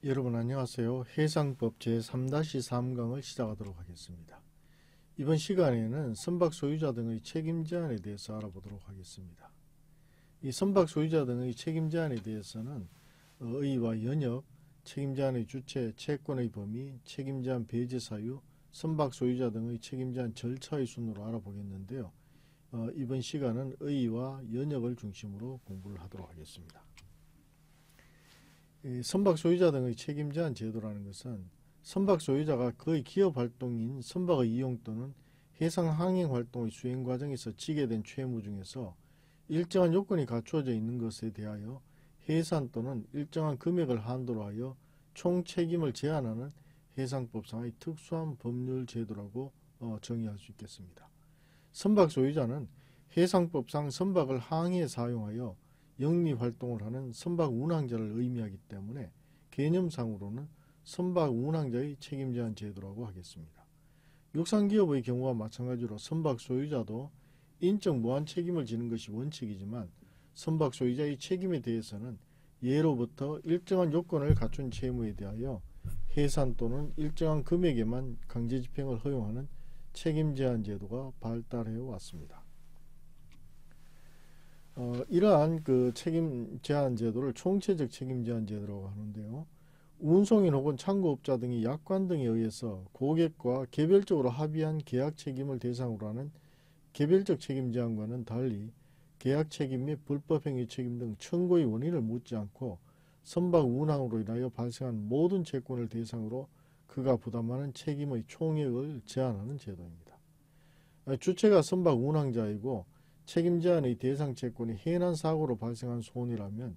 여러분 안녕하세요. 해상법 제3-3강을 시작하도록 하겠습니다. 이번 시간에는 선박 소유자 등의 책임 제한에 대해서 알아보도록 하겠습니다. 이 선박 소유자 등의 책임 제한에 대해서는 의의와 연역, 책임 제한의 주체, 채권의 범위, 책임 제한 배제 사유, 선박 소유자 등의 책임 제한 절차의 순으로 알아보겠는데요. 이번 시간은 의의와 연역을 중심으로 공부를 하도록 하겠습니다. 선박 소유자 등의 책임 제한 제도라는 것은 선박 소유자가 그의 기업 활동인 선박의 이용 또는 해상 항행 활동의 수행 과정에서 지게 된 채무 중에서 일정한 요건이 갖추어져 있는 것에 대하여 해산 또는 일정한 금액을 한도로 하여 총 책임을 제한하는 해상법상의 특수한 법률 제도라고 정의할 수 있겠습니다. 선박 소유자는 해상법상 선박을 항해에 사용하여 영리활동을 하는 선박 운항자를 의미하기 때문에 개념상으로는 선박 운항자의 책임 제한 제도라고 하겠습니다. 육상기업의 경우와 마찬가지로 선박 소유자도 인적 무한 책임을 지는 것이 원칙이지만 선박 소유자의 책임에 대해서는 예로부터 일정한 요건을 갖춘 채무에 대하여 해산 또는 일정한 금액에만 강제집행을 허용하는 책임 제한 제도가 발달해 왔습니다. 이러한 책임 제한 제도를 총체적 책임 제한 제도라고 하는데요. 운송인 혹은 창고업자 등이 약관 등에 의해서 고객과 개별적으로 합의한 계약 책임을 대상으로 하는 개별적 책임 제한과는 달리 계약 책임 및 불법행위 책임 등 청구의 원인을 묻지 않고 선박 운항으로 인하여 발생한 모든 채권을 대상으로 그가 부담하는 책임의 총액을 제한하는 제도입니다. 주체가 선박 운항자이고 책임 제한의 대상 채권이 해난 사고로 발생한 손해라면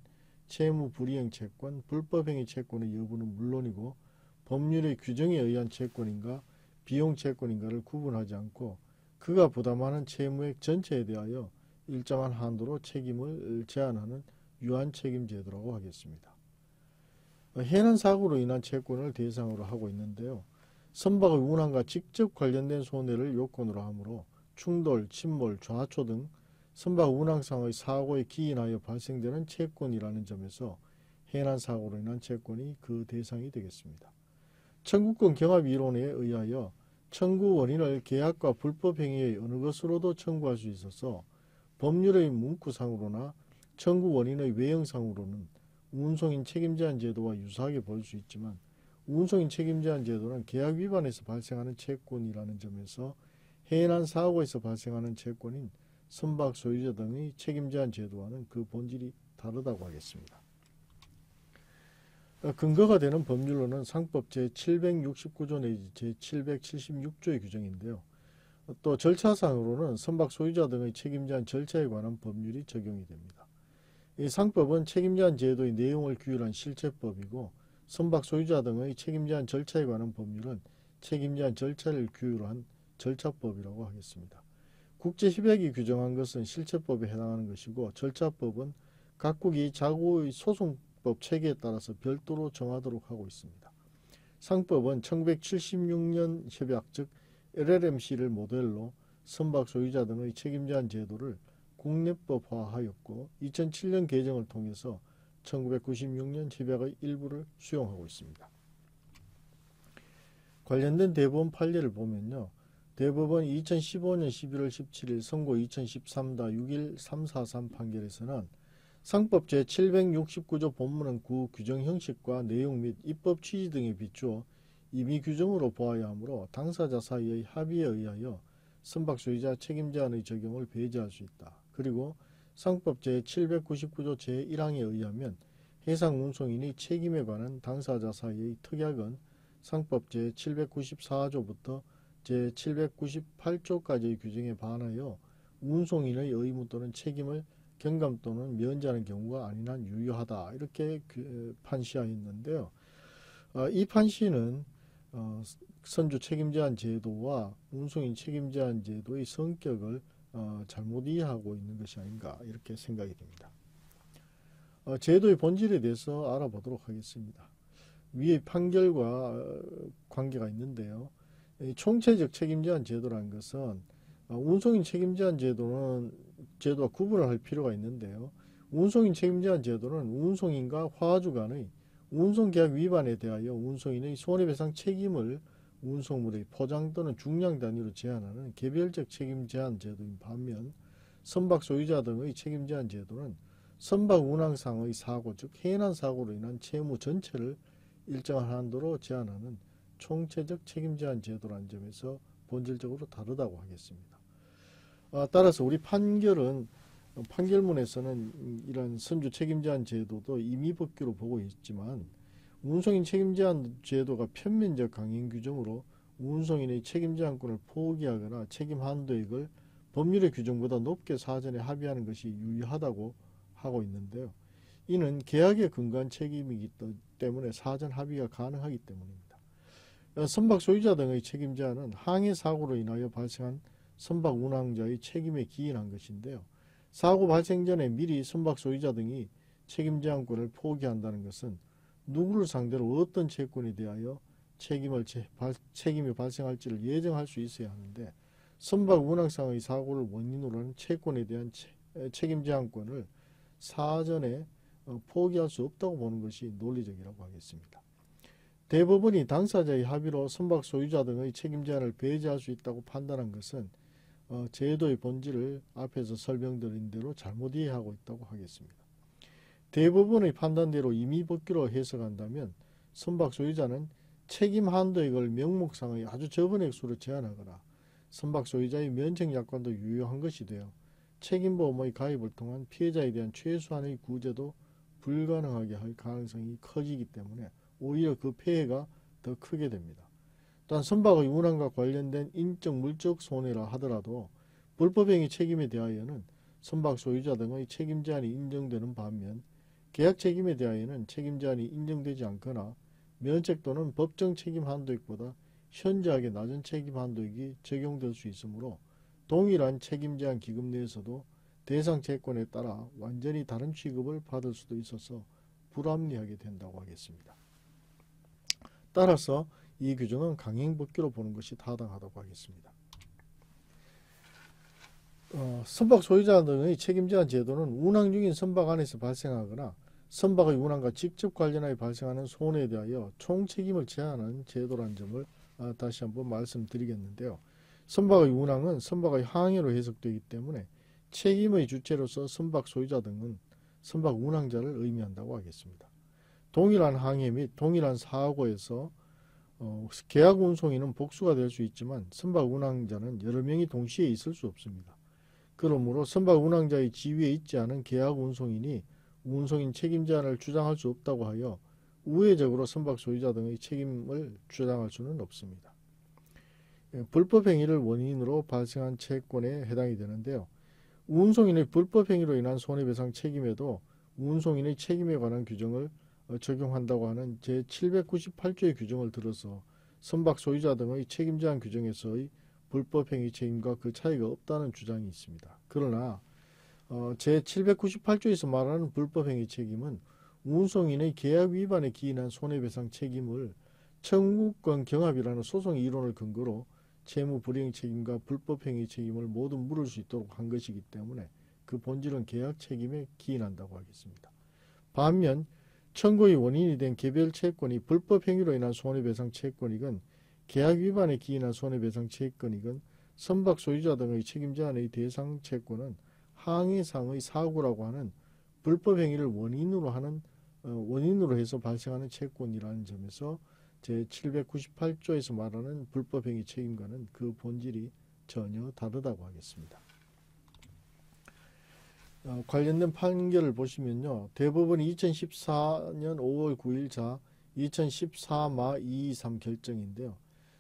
채무 불이행 채권, 불법행위 채권의 여부는 물론이고 법률의 규정에 의한 채권인가 비용 채권인가를 구분하지 않고 그가 부담하는 채무액 전체에 대하여 일정한 한도로 책임을 제한하는 유한 책임 제도라고 하겠습니다. 해난 사고로 인한 채권을 대상으로 하고 있는데요. 선박의 운항과 직접 관련된 손해를 요건으로 하므로 충돌, 침몰, 좌초 등 선박 운항상의 사고에 기인하여 발생되는 채권이라는 점에서 해난 사고로 인한 채권이 그 대상이 되겠습니다. 청구권 경합 이론에 의하여 청구 원인을 계약과 불법 행위의 어느 것으로도 청구할 수 있어서 법률의 문구상으로나 청구 원인의 외형상으로는 운송인 책임 제한 제도와 유사하게 볼 수 있지만 운송인 책임 제한 제도는 계약 위반에서 발생하는 채권이라는 점에서 해난 사고에서 발생하는 채권인 선박 소유자 등의 책임 제한 제도와는 그 본질이 다르다고 하겠습니다. 근거가 되는 법률로는 상법 제769조 내지 제776조의 규정인데요. 또 절차상으로는 선박 소유자 등의 책임 제한 절차에 관한 법률이 적용이 됩니다. 이 상법은 책임 제한 제도의 내용을 규율한 실체법이고 선박 소유자 등의 책임 제한 절차에 관한 법률은 책임 제한 절차를 규율한 절차법이라고 하겠습니다. 국제협약이 규정한 것은 실체법에 해당하는 것이고 절차법은 각국이 자국의 소송법 체계에 따라서 별도로 정하도록 하고 있습니다. 상법은 1976년 협약 즉 LLMC를 모델로 선박 소유자 등의 책임 제한 제도를 국내법화하였고 2007년 개정을 통해서 1996년 협약의 일부를 수용하고 있습니다. 관련된 대법원 판례를 보면요. 대법원 2015년 11월 17일 선고 2013-61343 판결에서는 상법 제769조 본문은 구 규정 형식과 내용 및 입법 취지 등에 비추어 임의 규정으로 보아야 하므로 당사자 사이의 합의에 의하여 선박 소유자 책임 제한의 적용을 배제할 수 있다. 그리고 상법 제799조 제1항에 의하면 해상 운송인의 책임에 관한 당사자 사이의 특약은 상법 제794조부터 제798조까지의 규정에 반하여 운송인의 의무 또는 책임을 경감 또는 면제하는 경우가 아닌 한 유효하다. 이렇게 판시하였는데요. 이 판시는 선주 책임 제한 제도와 운송인 책임 제한 제도의 성격을 잘못 이해하고 있는 것이 아닌가 이렇게 생각이 됩니다. 제도의 본질에 대해서 알아보도록 하겠습니다. 위의 판결과 관계가 있는데요. 총체적 책임 제한 제도라는 것은 운송인 책임 제한 제도와 구분을 할 필요가 있는데요. 운송인 책임 제한 제도는 운송인과 화주 간의 운송계약 위반에 대하여 운송인의 손해배상 책임을 운송물의 포장 또는 중량 단위로 제한하는 개별적 책임 제한 제도인 반면 선박 소유자 등의 책임 제한 제도는 선박 운항상의 사고, 즉 해난 사고로 인한 채무 전체를 일정한 한도로 제한하는 총체적 책임 제한 제도라는 점에서 본질적으로 다르다고 하겠습니다. 따라서 우리 판결문에서는 이런 선주 책임 제한 제도도 임의법규로 보고 있지만 운송인 책임 제한 제도가 편면적 강행 규정으로 운송인의 책임 제한권을 포기하거나 책임 한도액을 법률의 규정보다 높게 사전에 합의하는 것이 유의하다고 하고 있는데요. 이는 계약에 근거한 책임이기 때문에 사전 합의가 가능하기 때문입니다. 선박 소유자 등의 책임 제한은 항해 사고로 인하여 발생한 선박 운항자의 책임에 기인한 것인데요. 사고 발생 전에 미리 선박 소유자 등이 책임 제한권을 포기한다는 것은 누구를 상대로 어떤 채권에 대하여 책임이 발생할지를 예정할 수 있어야 하는데 선박 운항상의 사고를 원인으로 하는 채권에 대한 책임 제한권을 사전에 포기할 수 없다고 보는 것이 논리적이라고 하겠습니다. 대법원이 당사자의 합의로 선박 소유자 등의 책임 제한을 배제할 수 있다고 판단한 것은 제도의 본질을 앞에서 설명드린 대로 잘못 이해하고 있다고 하겠습니다. 대법원의 판단대로 임의법규로 해석한다면 선박 소유자는 책임 한도액을 명목상의 아주 적은 액수로 제한하거나 선박 소유자의 면책약관도 유효한 것이 되어 책임보험의 가입을 통한 피해자에 대한 최소한의 구제도 불가능하게 할 가능성이 커지기 때문에 오히려 그 폐해가 더 크게 됩니다. 또한 선박의 운항과 관련된 인적 물적 손해라 하더라도 불법행위 책임에 대하여는 선박 소유자 등의 책임 제한이 인정되는 반면 계약 책임에 대하여는 책임 제한이 인정되지 않거나 면책 또는 법정 책임 한도액보다 현저하게 낮은 책임 한도액이 적용될 수 있으므로 동일한 책임 제한 기금 내에서도 대상 채권에 따라 완전히 다른 취급을 받을 수도 있어서 불합리하게 된다고 하겠습니다. 따라서 이 규정은 강행법규로 보는 것이 타당하다고 하겠습니다. 선박 소유자 등의 책임 제한 제도는 운항 중인 선박 안에서 발생하거나 선박의 운항과 직접 관련하여 발생하는 손해에 대하여 총책임을 제한하는 제도라는 점을 다시 한번 말씀드리겠는데요. 선박의 운항은 선박의 항해로 해석되기 때문에 책임의 주체로서 선박 소유자 등은 선박 운항자를 의미한다고 하겠습니다. 동일한 항해 및 동일한 사고에서 계약 운송인은 복수가 될 수 있지만 선박 운항자는 여러 명이 동시에 있을 수 없습니다. 그러므로 선박 운항자의 지위에 있지 않은 계약 운송인이 운송인 책임 제한을 주장할 수 없다고 하여 우회적으로 선박 소유자 등의 책임을 주장할 수는 없습니다. 불법 행위를 원인으로 발생한 채권에 해당이 되는데요. 운송인의 불법 행위로 인한 손해배상 책임에도 운송인의 책임에 관한 규정을 적용한다고 하는 제798조의 규정을 들어서 선박 소유자 등의 책임 제한 규정에서의 불법 행위 책임과 그 차이가 없다는 주장이 있습니다. 그러나 제798조에서 말하는 불법 행위 책임은 운송인의 계약 위반에 기인한 손해배상 책임을 청구권 경합이라는 소송 이론을 근거로 채무 불이행 책임과 불법 행위 책임을 모두 물을 수 있도록 한 것이기 때문에 그 본질은 계약 책임에 기인한다고 하겠습니다. 반면 청구의 원인이 된 개별 채권이 불법 행위로 인한 손해배상 채권이건 계약 위반에 기인한 손해배상 채권이건 선박 소유자 등의 책임 제한의 대상 채권은 항해상의 사고라고 하는 불법 행위를 원인으로 해서 발생하는 채권이라는 점에서 제798조에서 말하는 불법 행위 책임과는 그 본질이 전혀 다르다고 하겠습니다. 관련된 판결을 보시면요. 대법원이 2014년 5월 9일자 2014마 223 결정인데요.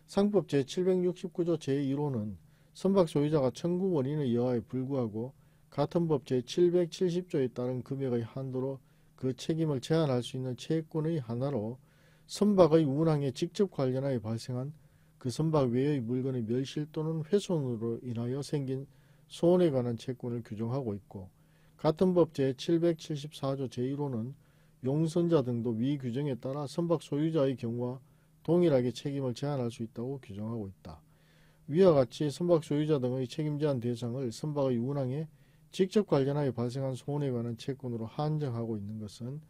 상법 제769조 제1호는 선박 소유자가 청구 원인의 여하에 불구하고 같은 법 제770조에 따른 금액의 한도로 그 책임을 제한할 수 있는 채권의 하나로 선박의 운항에 직접 관련하여 발생한 그 선박 외의 물건의 멸실 또는 훼손으로 인하여 생긴 손해에 관한 채권을 규정하고 있고 같은 법 제774조 제1호는 용선자 등도 위 규정에 따라 선박 소유자의 경우와 동일하게 책임을 제한할 수 있다고 규정하고 있다. 위와 같이 선박 소유자 등의 책임 제한 대상을 선박의 운항에 직접 관련하여 발생한 손해에 관한 채권으로 한정하고 있는 것은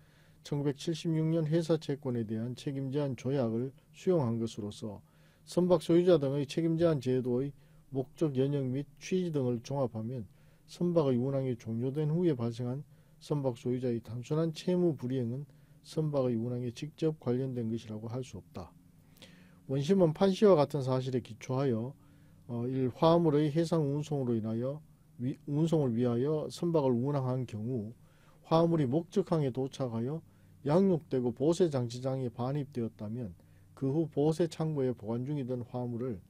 1976년 회사채권에 대한 책임제한 조약을 수용한 것으로서 선박 소유자 등의 책임제한 제도의 목적, 영역 및 취지 등을 종합하면 선박의 운항이 종료된 후에 발생한 선박 소유자의 단순한 채무 불이행은 선박의 운항에 직접 관련된 것이라고 할 수 없다. 원심은 판시와 같은 사실에 기초하여 1. 화물의 해상 운송으로 인하여 운송을 위하여 선박을 운항한 경우 화물이 목적항에 도착하여 양육되고 보세 장치장에 반입되었다면 그 후 보세 창고에 보관 중이던 화물을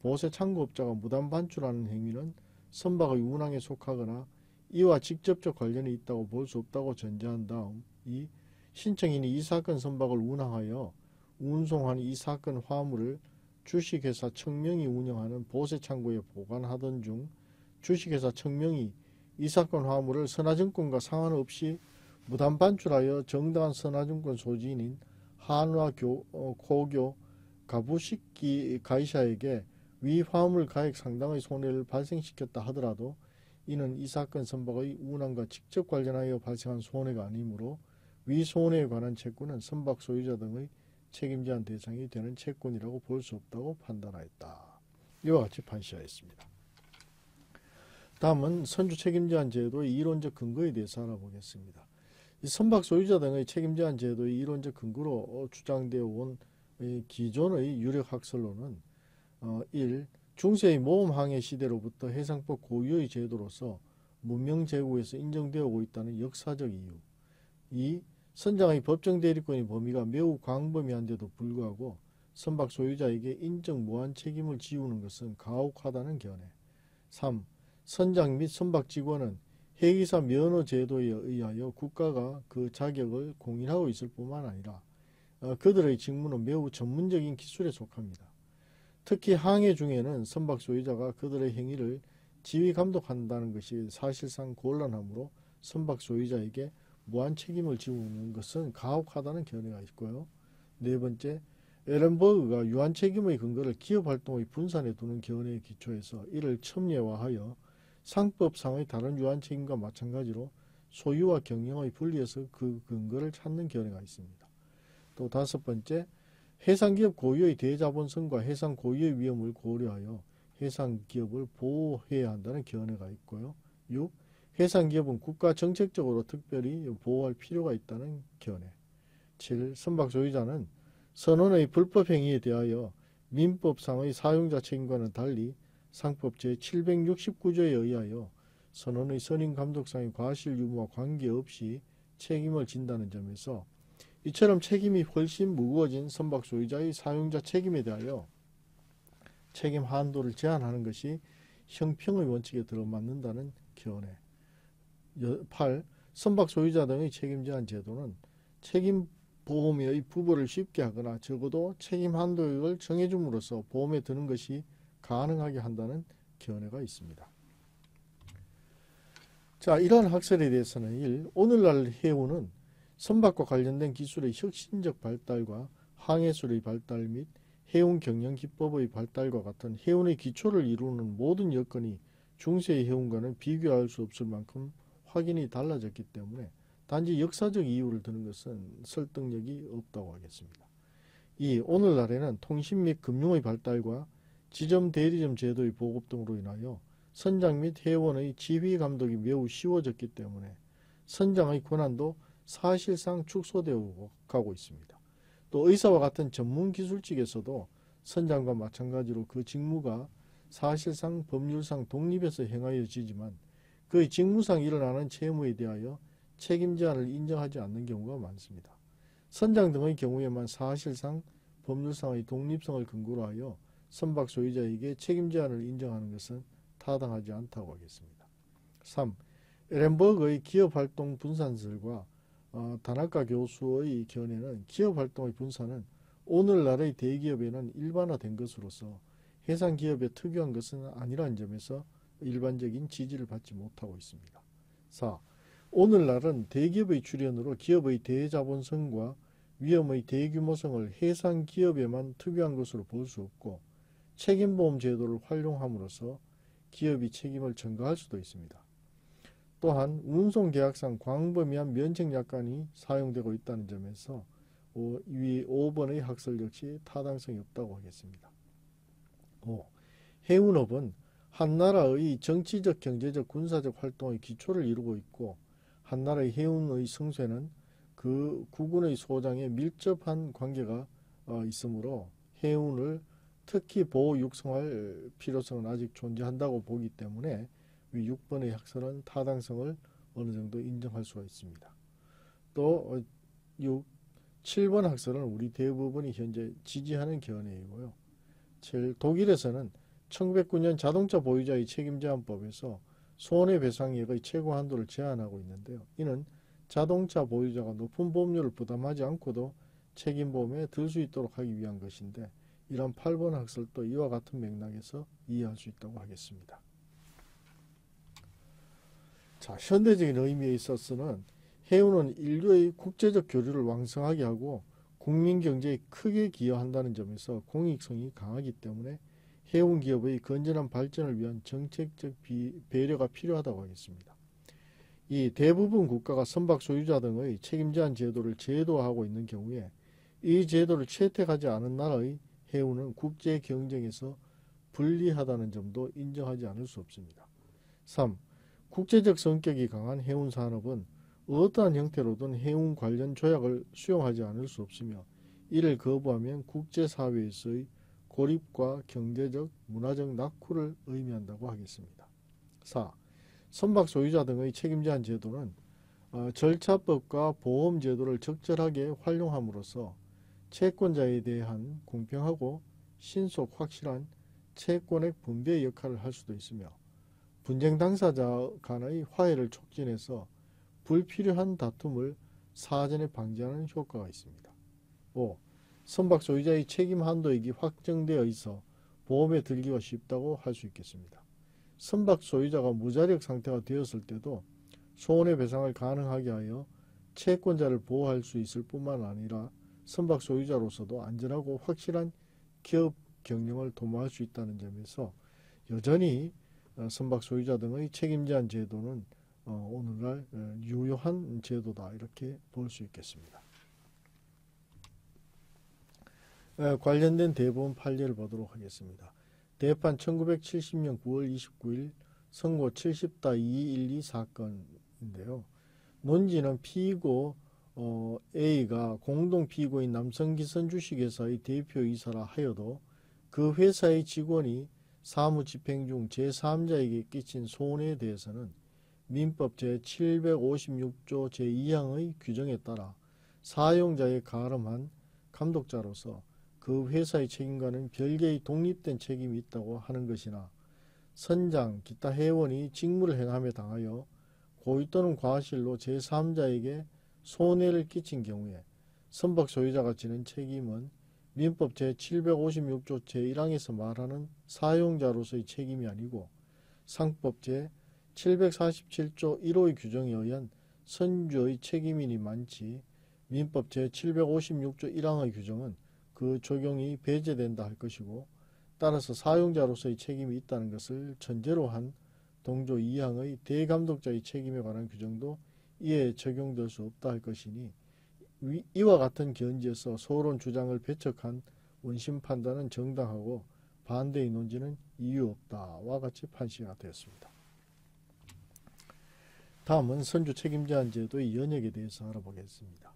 보세 창고업자가 무단 반출하는 행위는 선박의 운항에 속하거나 이와 직접적 관련이 있다고 볼 수 없다고 전제한 다음 2. 신청인이 이 사건 선박을 운항하여 운송한 이 사건 화물을 주식회사 청명이 운영하는 보세 창고에 보관하던 중 주식회사 청명이 이 사건 화물을 선화증권과 상관없이 무단 반출하여 정당한 선화증권 소지인인 한화코교 가부식기 가이샤에게 위 화물 가액 상당의 손해를 발생시켰다 하더라도 이는 이 사건 선박의 운항과 직접 관련하여 발생한 손해가 아니므로 위 손해에 관한 채권은 선박 소유자 등의 책임제한 대상이 되는 채권이라고 볼 수 없다고 판단하였다. 이와 같이 판시하였습니다. 다음은 선주 책임제한 제도의 이론적 근거에 대해서 알아보겠습니다. 이 선박 소유자 등의 책임제한 제도의 이론적 근거로 주장되어 온 기존의 유력 학설로는 1. 중세의 모험항해 시대로부터 해상법 고유의 제도로서 문명 제국에서 인정되어 오고 있다는 역사적 이유. 2. 선장의 법정 대리권의 범위가 매우 광범위한데도 불구하고 선박 소유자에게 인적 무한 책임을 지우는 것은 가혹하다는 견해. 3. 선장 및 선박 직원은 해기사 면허 제도에 의하여 국가가 그 자격을 공인하고 있을 뿐만 아니라 그들의 직무는 매우 전문적인 기술에 속합니다. 특히 항해 중에는 선박 소유자가 그들의 행위를 지휘 감독한다는 것이 사실상 곤란하므로 선박 소유자에게 무한 책임을 지우는 것은 가혹하다는 견해가 있고요. 네 번째, 에렌버그가 유한 책임의 근거를 기업활동의 분산에 두는 견해에 기초해서 이를 첨예화하여 상법상의 다른 유한 책임과 마찬가지로 소유와 경영의 분리에서 그 근거를 찾는 견해가 있습니다. 또 다섯 번째, 해상기업 고유의 대자본성과 해상 고유의 위험을 고려하여 해상기업을 보호해야 한다는 견해가 있고요. 6. 해상기업은 국가 정책적으로 특별히 보호할 필요가 있다는 견해. 7. 선박 소유자는 선원의 불법 행위에 대하여 민법상의 사용자 책임과는 달리 상법 제769조에 의하여 선원의 선임 감독상의 과실 유무와 관계없이 책임을 진다는 점에서 이처럼 책임이 훨씬 무거워진 선박 소유자의 사용자 책임에 대하여 책임 한도를 제한하는 것이 형평의 원칙에 들어맞는다는 견해. 8. 선박 소유자 등의 책임 제한 제도는 책임 보험의 부과를 쉽게 하거나 적어도 책임 한도액을 정해줌으로써 보험에 드는 것이 가능하게 한다는 견해가 있습니다. 자, 이러한 학설에 대해서는 1. 오늘날 해운은 선박과 관련된 기술의 혁신적 발달과 항해술의 발달 및 해운 경영 기법의 발달과 같은 해운의 기초를 이루는 모든 여건이 중세의 해운과는 비교할 수 없을 만큼 확연히 달라졌기 때문에 단지 역사적 이유를 드는 것은 설득력이 없다고 하겠습니다. 2. 오늘날에는 통신 및 금융의 발달과 지점 대리점 제도의 보급 등으로 인하여 선장 및 해원의 지휘 감독이 매우 쉬워졌기 때문에 선장의 권한도 사실상 축소되어 가고 있습니다. 또 의사와 같은 전문 기술직에서도 선장과 마찬가지로 그 직무가 사실상 법률상 독립해서 행하여지지만 그의 직무상 일어나는 채무에 대하여 책임 제한을 인정하지 않는 경우가 많습니다. 선장 등의 경우에만 사실상 법률상의 독립성을 근거로 하여 선박 소유자에게 책임 제한을 인정하는 것은 타당하지 않다고 하겠습니다. 3. 에렌버그의 기업활동 분산설과 다나카 교수의 견해는 기업활동의 분산은 오늘날의 대기업에는 일반화된 것으로서 해상기업에 특유한 것은 아니라는 점에서 일반적인 지지를 받지 못하고 있습니다. 4. 오늘날은 대기업의 출현으로 기업의 대자본성과 위험의 대규모성을 해상기업에만 특유한 것으로 볼 수 없고 책임보험 제도를 활용함으로써 기업이 책임을 전가할 수도 있습니다. 또한 운송계약상 광범위한 면책약관이 사용되고 있다는 점에서 위 5번의 학설 역시 타당성이 없다고 하겠습니다. 5. 해운업은 한 나라의 정치적, 경제적, 군사적 활동의 기초를 이루고 있고 한 나라의 해운의 성쇠는 그 국군의 소장에 밀접한 관계가 있으므로 해운을 특히 보호 육성할 필요성은 아직 존재한다고 보기 때문에 위 6번의 학설은 타당성을 어느 정도 인정할 수가 있습니다. 또 7번 학설은 우리 대부분이 현재 지지하는 견해이고요. 7. 독일에서는 1909년 자동차 보유자의 책임제한법에서 손해배상액의 최고 한도를 제한하고 있는데요. 이는 자동차 보유자가 높은 보험료를 부담하지 않고도 책임보험에 들 수 있도록 하기 위한 것인데 이런 8번 학설도 이와 같은 맥락에서 이해할 수 있다고 하겠습니다. 자, 현대적인 의미에 있어서는 해운은 인류의 국제적 교류를 왕성하게 하고 국민 경제에 크게 기여한다는 점에서 공익성이 강하기 때문에 해운 기업의 건전한 발전을 위한 정책적 배려가 필요하다고 하겠습니다. 이 대부분 국가가 선박 소유자 등의 책임 제한 제도를 제도화하고 있는 경우에 이 제도를 채택하지 않은 나라의 해운은 국제 경쟁에서 불리하다는 점도 인정하지 않을 수 없습니다. 3. 국제적 성격이 강한 해운 산업은 어떠한 형태로든 해운 관련 조약을 수용하지 않을 수 없으며 이를 거부하면 국제사회에서의 고립과 경제적, 문화적 낙후를 의미한다고 하겠습니다. 4. 선박 소유자 등의 책임 제한 제도는 절차법과 보험 제도를 적절하게 활용함으로써 채권자에 대한 공평하고 신속 확실한 채권액 분배 역할을 할 수도 있으며 분쟁 당사자 간의 화해를 촉진해서 불필요한 다툼을 사전에 방지하는 효과가 있습니다. 5. 선박 소유자의 책임 한도액이 확정되어 있어 보험에 들기가 쉽다고 할 수 있겠습니다. 선박 소유자가 무자력 상태가 되었을 때도 손해배상을 가능하게 하여 채권자를 보호할 수 있을 뿐만 아니라 선박 소유자로서도 안전하고 확실한 기업 경영을 도모할 수 있다는 점에서 여전히 선박 소유자 등의 책임 제한 제도는 오늘날 유효한 제도다 이렇게 볼 수 있겠습니다. 관련된 대법원 판례를 보도록 하겠습니다. 대판 1970년 9월 29일 선고 70-212 사건인데요. 논지는 피고 A가 공동 피고인 남성기선 주식회사의 대표이사라 하여도 그 회사의 직원이 사무 집행 중 제3자에게 끼친 손해에 대해서는 민법 제756조 제2항의 규정에 따라 사용자에 가름한 감독자로서 그 회사의 책임과는 별개의 독립된 책임이 있다고 하는 것이나 선장, 기타 회원이 직무를 행함에 당하여 고의 또는 과실로 제3자에게 손해를 끼친 경우에 선박 소유자가 지는 책임은 민법 제756조 제1항에서 말하는 사용자로서의 책임이 아니고 상법 제747조 1호의 규정에 의한 선주의 책임이니 많지 민법 제756조 1항의 규정은 그 적용이 배제된다 할 것이고 따라서 사용자로서의 책임이 있다는 것을 전제로 한 동조 2항의 대감독자의 책임에 관한 규정도 이에 적용될 수 없다 할 것이니 이와 같은 견지에서 소론 주장을 배척한 원심 판단은 정당하고 반대의 논지는 이유 없다와 같이 판시가 되었습니다. 다음은 선주 책임제한제도의 연역에 대해서 알아보겠습니다.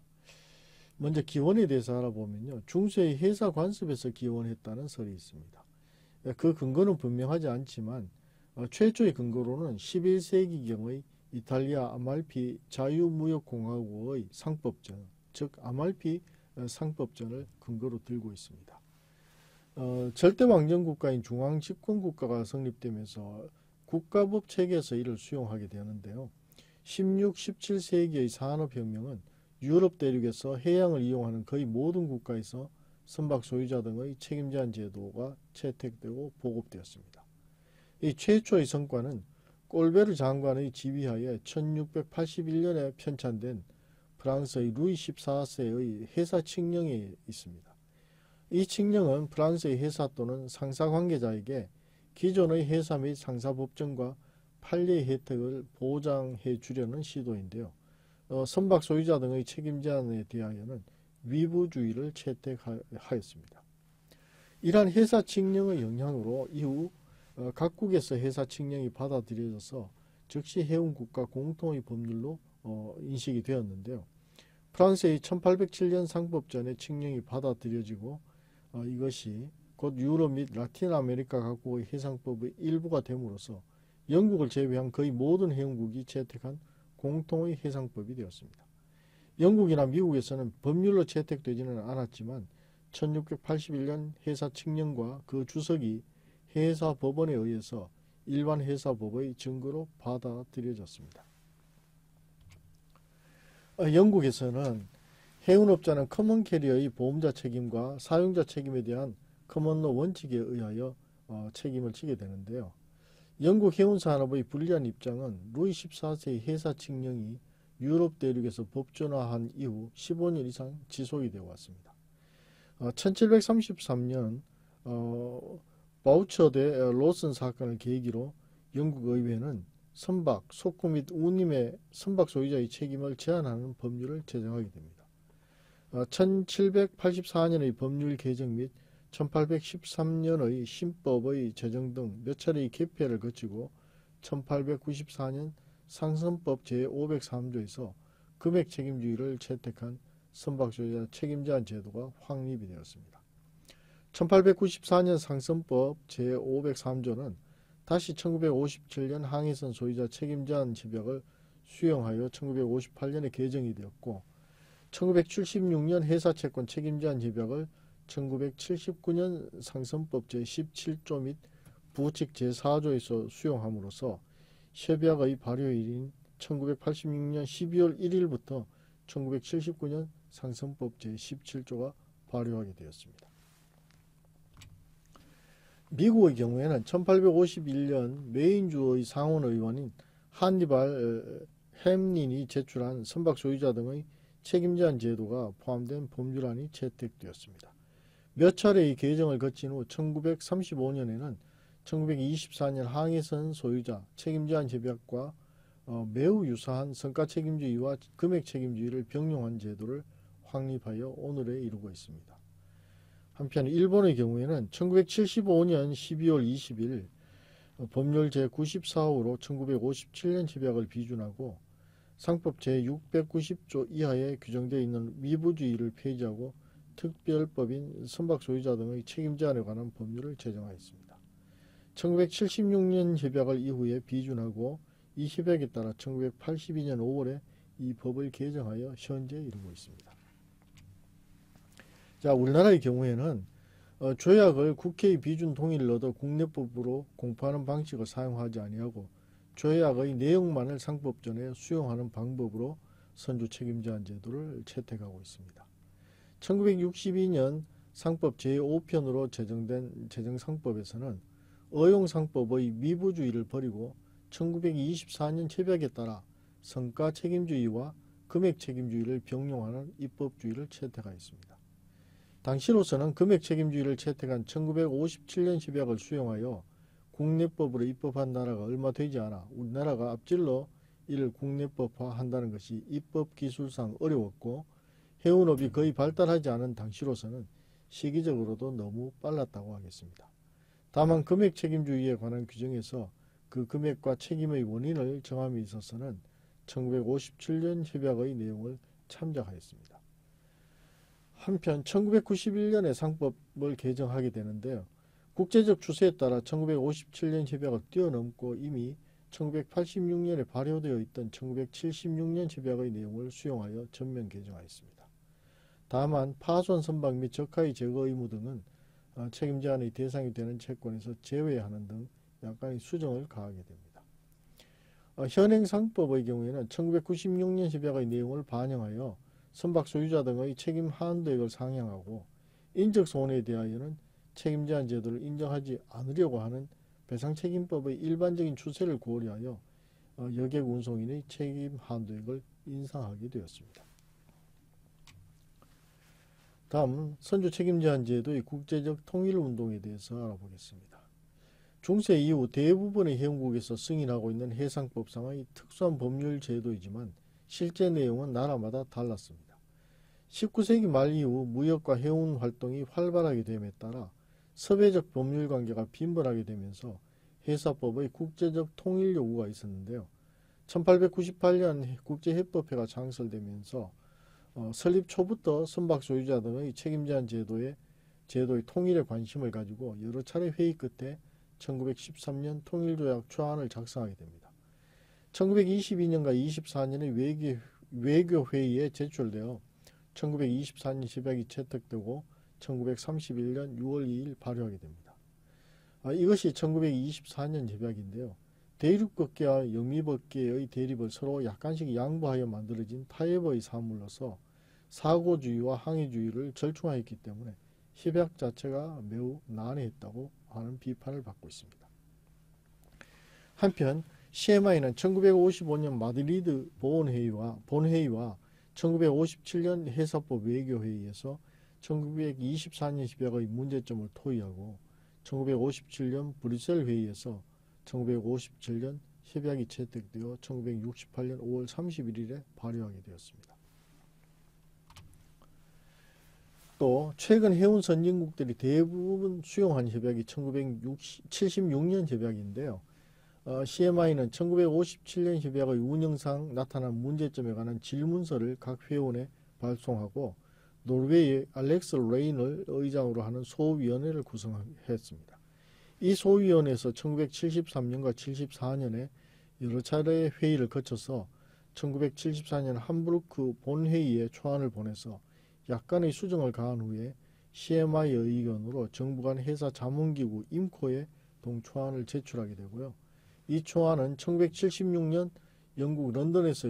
먼저 기원에 대해서 알아보면요. 중세의 해사 관습에서 기원했다는 설이 있습니다. 그 근거는 분명하지 않지만 최초의 근거로는 11세기경의 이탈리아 아말피 자유무역공화국의 상법전, 즉 아말피 상법전을 근거로 들고 있습니다. 절대왕정국가인 중앙집권국가가 성립되면서 국가법 체계에서 이를 수용하게 되는데요. 16, 17세기의 산업혁명은 유럽 대륙에서 해양을 이용하는 거의 모든 국가에서 선박 소유자 등의 책임 제한 제도가 채택되고 보급되었습니다. 이 최초의 성과는 꼴베르 장관의 지휘하에 1681년에 편찬된 프랑스의 루이 14세의 해사 칙령에 있습니다. 이 칙령은 프랑스의 해사 또는 상사 관계자에게 기존의 해사 및 상사 법정과 판례의 혜택을 보장해 주려는 시도인데요. 선박 소유자 등의 책임 제한에 대하여는 위부주의를 채택하였습니다. 이러한 회사 칙령의 영향으로 이후 각국에서 회사 칙령이 받아들여져서 즉시 해운국가 공통의 법률로 인식이 되었는데요. 프랑스의 1807년 상법전에 칙령이 받아들여지고 이것이 곧 유럽 및 라틴 아메리카 각국의 해상법의 일부가 됨으로써 영국을 제외한 거의 모든 해운국이 채택한 공통의 해상법이 되었습니다. 영국이나 미국에서는 법률로 채택되지는 않았지만 1681년 해사 칙령과 그 주석이 해사법원에 의해서 일반 해사법의 증거로 받아들여졌습니다. 영국에서는 해운업자는 커먼 캐리어의 보험자 책임과 사용자 책임에 대한 커먼로 원칙에 의하여 책임을 지게 되는데요. 영국 해운산업의 불리한 입장은 루이 14세의 해사 칙령이 유럽 대륙에서 법준화한 이후 15년 이상 지속이 되어 왔습니다. 1733년 바우처 대 로슨 사건을 계기로 영국 의회는 선박, 속구 및 운임의 선박 소유자의 책임을 제한하는 법률을 제정하게 됩니다. 1784년의 법률 개정 및 1813년의 신법의 제정 등 몇 차례의 개폐를 거치고 1894년 상선법 제503조에서 금액 책임주의를 채택한 선박 소유자 책임 제한 제도가 확립이 되었습니다. 1894년 상선법 제503조는 다시 1957년 항해선 소유자 책임 제한 협약을 수용하여 1958년에 개정이 되었고 1976년 회사채권 책임 제한 협약을 1979년 상선법 제17조 및 부칙 제4조에서 수용함으로써 협약의 발효일인 1986년 12월 1일부터 1979년 상선법 제17조가 발효하게 되었습니다. 미국의 경우에는 1851년 메인주의 상원의원인 한니발 햄린이 제출한 선박 소유자 등의 책임 제한 제도가 포함된 법률안이 채택되었습니다. 몇 차례의 개정을 거친 후 1935년에는 1924년 항해선 소유자 책임 제한 협약과 매우 유사한 성과 책임주의와 금액 책임주의를 병용한 제도를 확립하여 오늘에 이르고 있습니다. 한편 일본의 경우에는 1975년 12월 20일 법률 제94호로 1957년 협약을 비준하고 상법 제690조 이하에 규정되어 있는 위부주의를 폐지하고 특별법인 선박 소유자 등의 책임 제한에 관한 법률을 제정하였습니다. 1976년 협약을 이후에 비준하고 이 협약에 따라 1982년 5월에 이 법을 개정하여 현재 이르고 있습니다. 자, 우리나라의 경우에는 조약을 국회의 비준 동의를 얻어 국내법으로 공포하는 방식을 사용하지 아니하고 조약의 내용만을 상법전에 수용하는 방법으로 선주 책임 제한 제도를 채택하고 있습니다. 1962년 상법 제5편으로 제정된 제정상법에서는 어용상법의 위부주의를 버리고 1924년 협약에 따라 성과 책임주의와 금액 책임주의를 병용하는 입법주의를 채택하였습니다. 당시로서는 금액 책임주의를 채택한 1957년 협약을 수용하여 국내법으로 입법한 나라가 얼마 되지 않아 우리나라가 앞질러 이를 국내법화한다는 것이 입법 기술상 어려웠고 해운업이 거의 발달하지 않은 당시로서는 시기적으로도 너무 빨랐다고 하겠습니다. 다만 금액 책임주의에 관한 규정에서 그 금액과 책임의 원인을 정함에 있어서는 1957년 협약의 내용을 참작하였습니다. 한편 1991년에 상법을 개정하게 되는데요. 국제적 추세에 따라 1957년 협약을 뛰어넘고 이미 1986년에 발효되어 있던 1976년 협약의 내용을 수용하여 전면 개정하였습니다. 다만 파손 선박 및 적하의 제거 의무 등은 책임 제한의 대상이 되는 채권에서 제외하는 등 약간의 수정을 가하게 됩니다. 현행 상법의 경우에는 1996년 협약의 내용을 반영하여 선박 소유자 등의 책임 한도액을 상향하고 인적 손해에 대하여는 책임 제한 제도를 인정하지 않으려고 하는 배상책임법의 일반적인 추세를 고려하여 여객 운송인의 책임 한도액을 인상하게 되었습니다. 다음 선주 책임 제한 제도의 국제적 통일 운동에 대해서 알아보겠습니다. 중세 이후 대부분의 해운국에서 승인하고 있는 해상법상의 특수한 법률 제도이지만 실제 내용은 나라마다 달랐습니다. 19세기 말 이후 무역과 해운 활동이 활발하게 됨에 따라 섭외적 법률 관계가 빈번하게 되면서 해사법의 국제적 통일 요구가 있었는데요. 1898년 국제해법회가 창설되면서 설립 초부터 선박 소유자 등의 책임제한 제도의 통일에 관심을 가지고 여러 차례 회의 끝에 1913년 통일조약 초안을 작성하게 됩니다. 1922년과 24년에 외교회의에 제출되어 1924년 협약이 채택되고 1931년 6월 2일 발효하게 됩니다. 이것이 1924년 협약인데요. 대륙법계와 영미법계의 대립을 서로 약간씩 양보하여 만들어진 타협의 사물로서 사고주의와 항해주의를 절충하였기 때문에 협약 자체가 매우 난해했다고 하는 비판을 받고 있습니다. 한편 CMI는 1955년 마드리드 본회의와 1957년 해사법 외교회의에서 1924년 협약의 문제점을 토의하고 1957년 브뤼셀 회의에서 1957년 협약이 채택되어 1968년 5월 31일에 발효하게 되었습니다. 또 최근 해운 선진국들이 대부분 수용한 협약이 1976년 협약인데요. CMI는 1957년 협약의 운영상 나타난 문제점에 관한 질문서를 각 회원에 발송하고 노르웨이의 알렉스 레인을 의장으로 하는 소위원회를 구성했습니다. 이 소위원회에서 1973년과 74년에 여러 차례의 회의를 거쳐서 1974년 함부르크 본회의에 초안을 보내서 약간의 수정을 가한 후에 CMI의 의견으로 정부 간 해사 자문기구 임코에 동초안을 제출하게 되고요. 이 초안은 1976년 영국 런던에서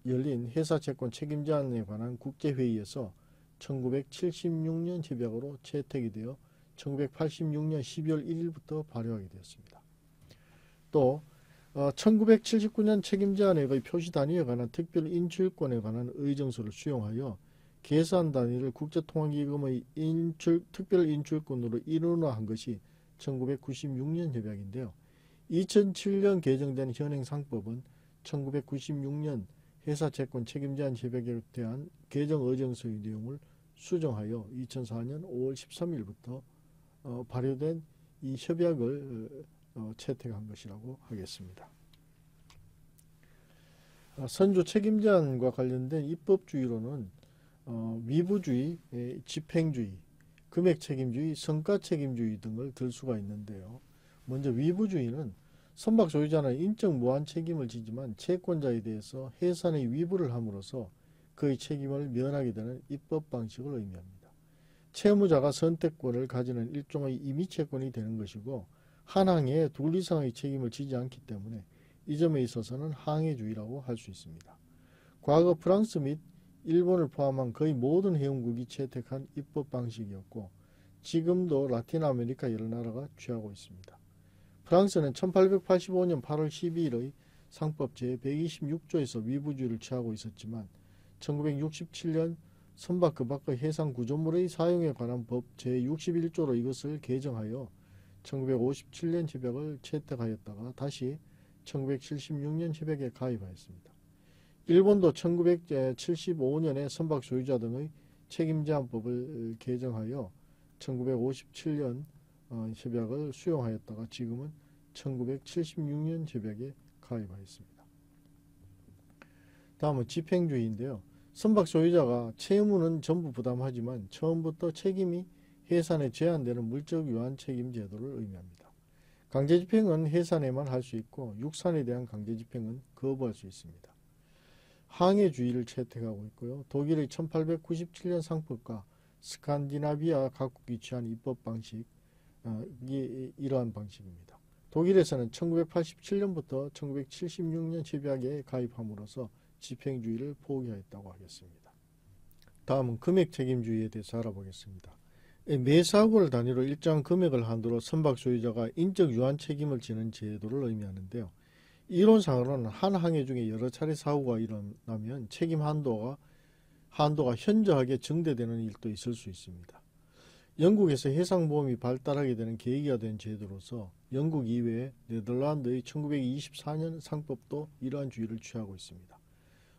열린 해사채권 책임제한에 관한 국제회의에서 1976년 협약으로 채택이 되어 1986년 12월 1일부터 발효하게 되었습니다. 또 1979년 책임제한액의 표시 단위에 관한 특별 인출권에 관한 의정서를 수용하여 계산 단위를 국제통화기금의 특별 인출권으로 일원화한 것이 1996년 협약인데요. 2007년 개정된 현행상법은 1996년 해사채권 책임제한 협약에 대한 개정 의정서의 내용을 수정하여 2004년 5월 13일부터 발효된 이 협약을 채택한 것이라고 하겠습니다. 선조 책임제한과 관련된 입법주의로는 위부주의, 집행주의, 금액책임주의, 성과책임주의 등을 들 수가 있는데요. 먼저 위부주의는 선박 소유자는 인적 무한 책임을 지지만 채권자에 대해서 해산의 위부를 함으로써 그의 책임을 면하게 되는 입법 방식을 의미합니다. 채무자가 선택권을 가지는 일종의 임의채권이 되는 것이고 한 항해에 둘 이상의 책임을 지지 않기 때문에 이 점에 있어서는 항해주의라고 할 수 있습니다. 과거 프랑스 및 일본을 포함한 거의 모든 해운국이 채택한 입법 방식이었고 지금도 라틴 아메리카 여러 나라가 취하고 있습니다. 프랑스는 1885년 8월 12일의 상법 제126조에서 위부주의를 취하고 있었지만 1967년 선박 그 밖의 해상 구조물의 사용에 관한 법 제61조로 이것을 개정하여 1957년 협약을 채택하였다가 다시 1976년 협약에 가입하였습니다. 일본도 1975년에 선박 소유자 등의 책임제한법을 개정하여 1957년 협약을 수용하였다가 지금은 1976년 협약에 가입하였습니다. 다음은 집행주의인데요. 선박 소유자가 채무는 전부 부담하지만 처음부터 책임이 해산에 제한되는 물적 유한 책임 제도를 의미합니다. 강제집행은 해산에만 할 수 있고 육산에 대한 강제집행은 거부할 수 있습니다. 항해주의를 채택하고 있고요. 독일의 1897년 상법과 스칸디나비아 각국이 취한 입법 방식이 이러한 방식입니다. 독일에서는 1987년부터 1976년 협약에 가입함으로써 집행주의를 포기하였다고 하겠습니다. 다음은 금액책임주의에 대해서 알아보겠습니다. 매 사고를 단위로 일정 금액을 한도로 선박 소유자가 인적 유한 책임을 지는 제도를 의미하는데요. 이론상으로는 한 항해 중에 여러 차례 사고가 일어나면 책임 한도가 현저하게 증대되는 일도 있을 수 있습니다. 영국에서 해상보험이 발달하게 되는 계기가 된 제도로서 영국 이외에 네덜란드의 1924년 상법도 이러한 주의를 취하고 있습니다.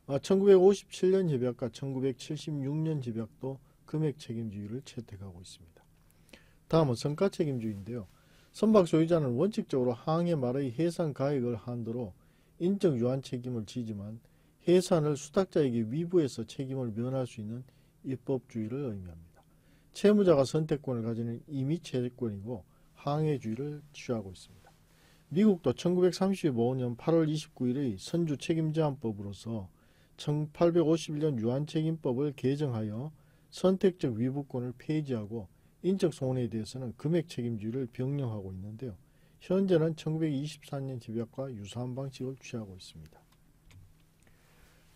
1957년 협약과 1976년 협약도 금액 책임주의를 채택하고 있습니다. 다음은 성과 책임주의인데요. 선박 소유자는 원칙적으로 항해 말의 해상 가액을 한도로 인적 유한 책임을 지지만 해산을 수탁자에게 위부해서 책임을 면할 수 있는 입법주의를 의미합니다. 채무자가 선택권을 가지는 임의채권이고 항해주의를 취하고 있습니다. 미국도 1935년 8월 29일의 선주책임제한법으로서 1851년 유한책임법을 개정하여 선택적 위부권을 폐지하고 인적 손해에 대해서는 금액 책임주의를 병령하고 있는데요. 현재는 1924년 협약과 유사한 방식을 취하고 있습니다.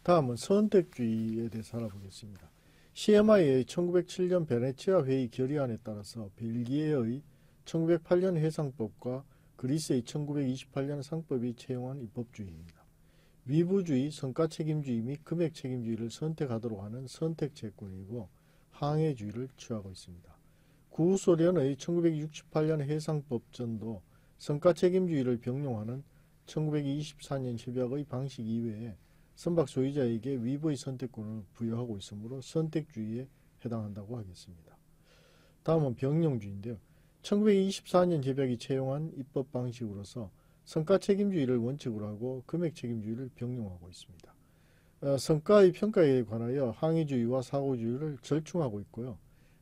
다음은 선택주의에 대해서 알아보겠습니다. CMI의 1907년 베네치아 회의 결의안에 따라서 벨기에의 1908년 해상법과 그리스의 1928년 상법이 채용한 입법주의입니다. 위부주의, 성과책임주의 및 금액책임주의를 선택하도록 하는 선택채권이고 항해주의를 취하고 있습니다. 구소련의 1968년 해상법전도 성과책임주의를 병용하는 1924년 협약의 방식 이외에 선박 소유자에게 위부의 선택권을 부여하고 있으므로 선택주의에 해당한다고 하겠습니다. 다음은 병용주의인데요. 1924년 협약이 채용한 입법 방식으로서 성과책임주의를 원칙으로 하고 금액책임주의를 병용하고 있습니다. 성과의 평가에 관하여 항해주의와 사고주의를 절충하고 있고요.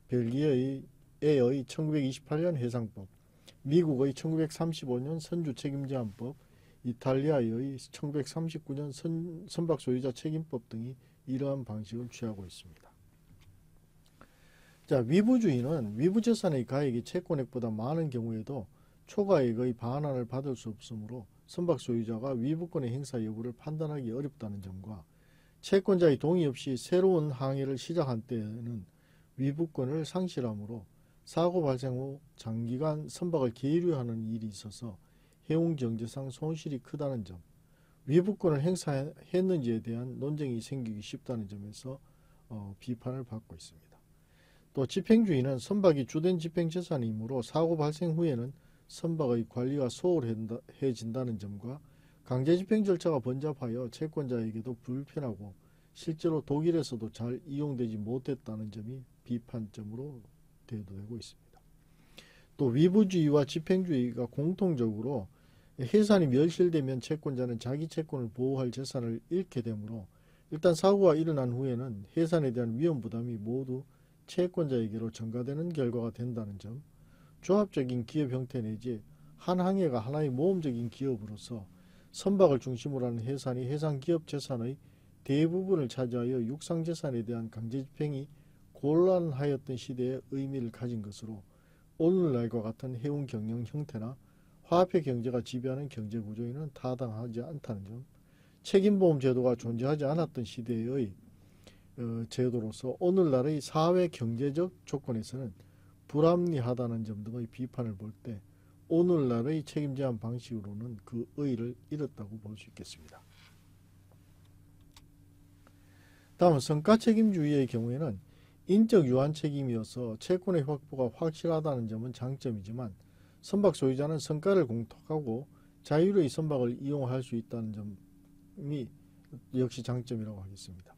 벨기에의 1928년 해상법, 미국의 1935년 선주책임제한법, 이탈리아의 1939년 선박 소유자 책임법 등이 이러한 방식을 취하고 있습니다. 자, 위부주의는 위부재산의 가액이 채권액보다 많은 경우에도 초과액의 반환을 받을 수 없으므로 선박 소유자가 위부권의 행사 여부를 판단하기 어렵다는 점과 채권자의 동의 없이 새로운 항해를 시작한 때에는 위부권을 상실하므로 사고 발생 후 장기간 선박을 계류하는 일이 있어서 해운 경제상 손실이 크다는 점, 위부권을 행사했는지에 대한 논쟁이 생기기 쉽다는 점에서 비판을 받고 있습니다. 또 집행주의는 선박이 주된 집행재산이므로 사고 발생 후에는 선박의 관리가 소홀해진다는 점과 강제집행 절차가 번잡하여 채권자에게도 불편하고 실제로 독일에서도 잘 이용되지 못했다는 점이 비판점으로 대두되고 있습니다. 또 위부주의와 집행주의가 공통적으로 해산이 멸실되면 채권자는 자기 채권을 보호할 재산을 잃게 되므로 일단 사고가 일어난 후에는 해산에 대한 위험 부담이 모두 채권자에게로 전가되는 결과가 된다는 점, 조합적인 기업 형태 내지 한 항해가 하나의 모험적인 기업으로서 선박을 중심으로 하는 해산이 해상기업 재산의 대부분을 차지하여 육상재산에 대한 강제집행이 곤란하였던 시대에 의미를 가진 것으로 오늘날과 같은 해운 경영 형태나 화폐 경제가 지배하는 경제 구조에는 타당하지 않다는 점, 책임보험 제도가 존재하지 않았던 시대의 제도로서 오늘날의 사회 경제적 조건에서는 불합리하다는 점 등의 비판을 볼 때 오늘날의 책임제한 방식으로는 그 의의를 잃었다고 볼 수 있겠습니다. 다음은 성과책임주의의 경우에는 인적 유한 책임이어서 채권의 확보가 확실하다는 점은 장점이지만 선박 소유자는 성과를 공탁하고 자유로이 선박을 이용할 수 있다는 점이 역시 장점이라고 하겠습니다.